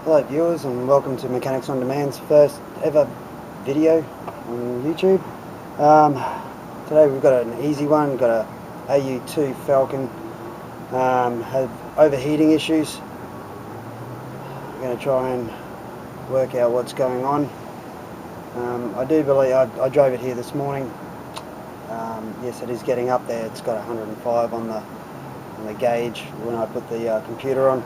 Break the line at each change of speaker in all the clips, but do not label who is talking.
Hello viewers, and welcome to Mechanics on Demand's first ever video on YouTube. Today we've got an easy one. We've got a AU II Falcon. Have overheating issues. I'm going to try and work out what's going on. I do believe I drove it here this morning. Yes, it is getting up there. It's got 105 on the gauge when I put the computer on.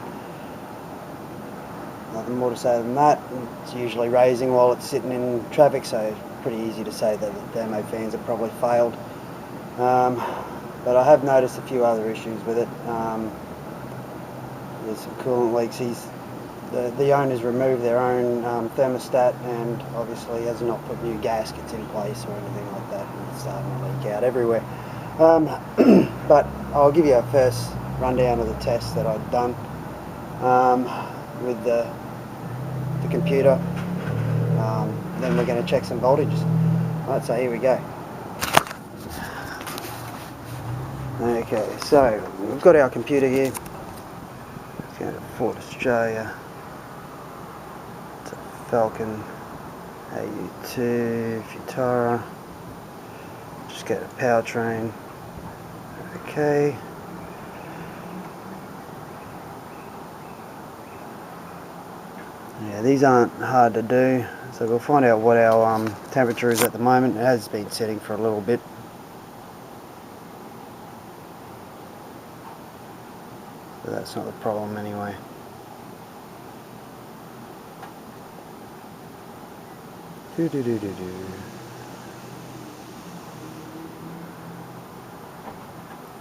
Nothing more to say than that. It's usually raising while it's sitting in traffic, so it's pretty easy to say that the thermo fans have probably failed. But I have noticed a few other issues with it. There's some coolant leaks. The owners removed their own thermostat, and obviously has not put new gaskets in place or anything like that, and it's starting to leak out everywhere. But I'll give you a first rundown of the tests that I've done with the computer. Then we're going to check some voltages. Right, so here we go. Okay, so we've got our computer here. Let's go to Fort Australia. It's a Falcon AU II Futara. Just go to powertrain. Okay. Yeah, these aren't hard to do, so we'll find out what our temperature is at the moment. It has been setting for a little bit. So that's not the problem anyway.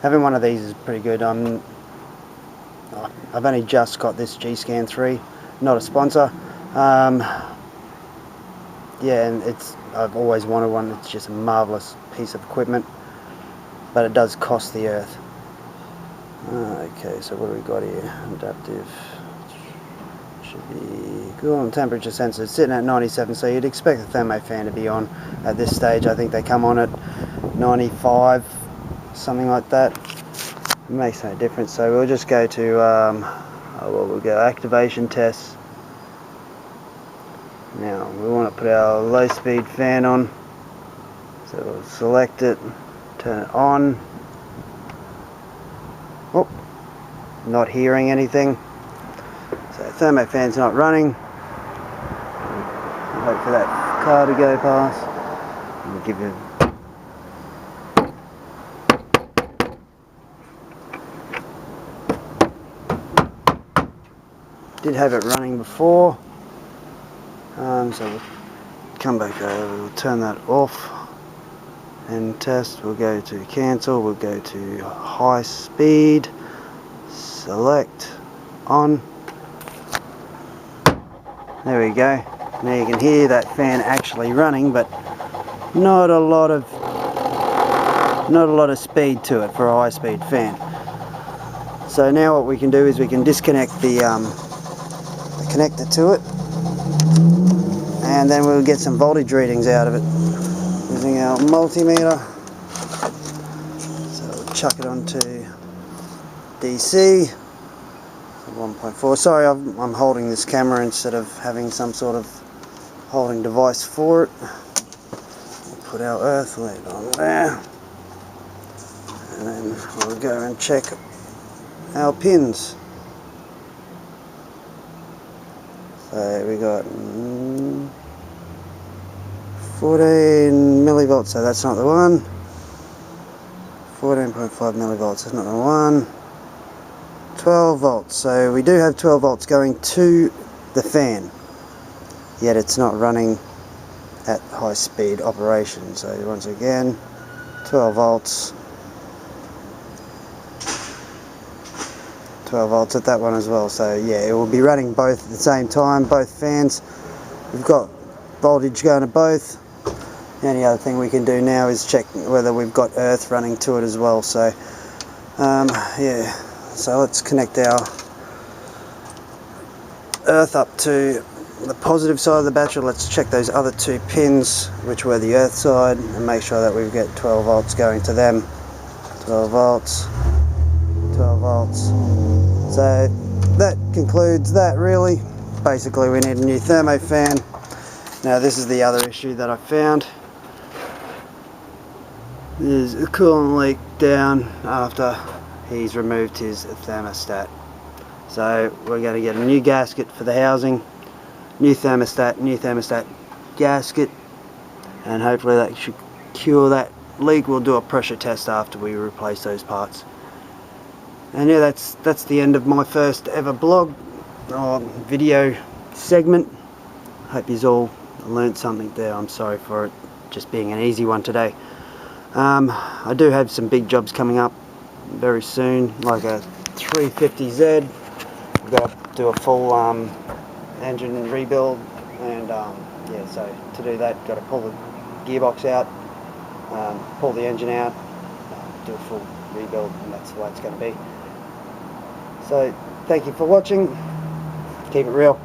Having one of these is pretty good. I've only just got this G-Scan 3. Not a sponsor. Yeah, and I've always wanted one. It's just a marvellous piece of equipment, but it does cost the earth. Okay, so what do we got here? Adaptive. Should be coolant temperature sensor. It's sitting at 97, so you'd expect the thermo fan to be on at this stage. I think they come on at 95, something like that. It makes no difference, so we'll just go to we'll go activation tests. Now we want to put our low speed fan on, so we'll select it, turn it on. Oh, not hearing anything, so thermo fan's not running. Wait for that car to go past. We'll give it. Did have it running before, so we'll come back over, we'll turn that off and test. We'll go to cancel, we'll go to high speed, select on. There we go. Now you can hear that fan actually running, but not a lot of speed to it for a high speed fan. So now what we can do is we can disconnect the connector to it, and then we'll get some voltage readings out of it using our multimeter. So we'll chuck it onto DC 1.4. Sorry, I'm holding this camera instead of having some sort of holding device for it. We'll put our earth lead on there, and then we'll go and check our pins. So we got 14 millivolts, so that's not the one. 14.5 millivolts, that's not the one. 12 volts, so we do have 12 volts going to the fan, yet it's not running at high speed operation. So once again, 12 volts. 12 volts at that one as well, so yeah, it will be running both at the same time, both fans. We've got voltage going to both. The only other thing we can do now is check whether we've got earth running to it as well. So yeah, so let's connect our earth up to the positive side of the battery. Let's check those other two pins, which were the earth side, and make sure that we get 12 volts going to them. 12 volts, 12 volts. So that concludes that really. basically we need a new thermo fan. Now this is the other issue that I found. There's a coolant leak down after he's removed his thermostat. So we're going to get a new gasket for the housing, new thermostat gasket, and hopefully that should cure that leak. We'll do a pressure test after we replace those parts. And yeah, that's the end of my first ever blog or video segment. Hope you've all learnt something there. I'm sorry for it just being an easy one today. I do have some big jobs coming up very soon, like a 350Z. I've got to do a full engine rebuild, and yeah, so to do that, got to pull the gearbox out, pull the engine out, do a full rebuild, and that's the way it's going to be. So thank you for watching. Keep it real.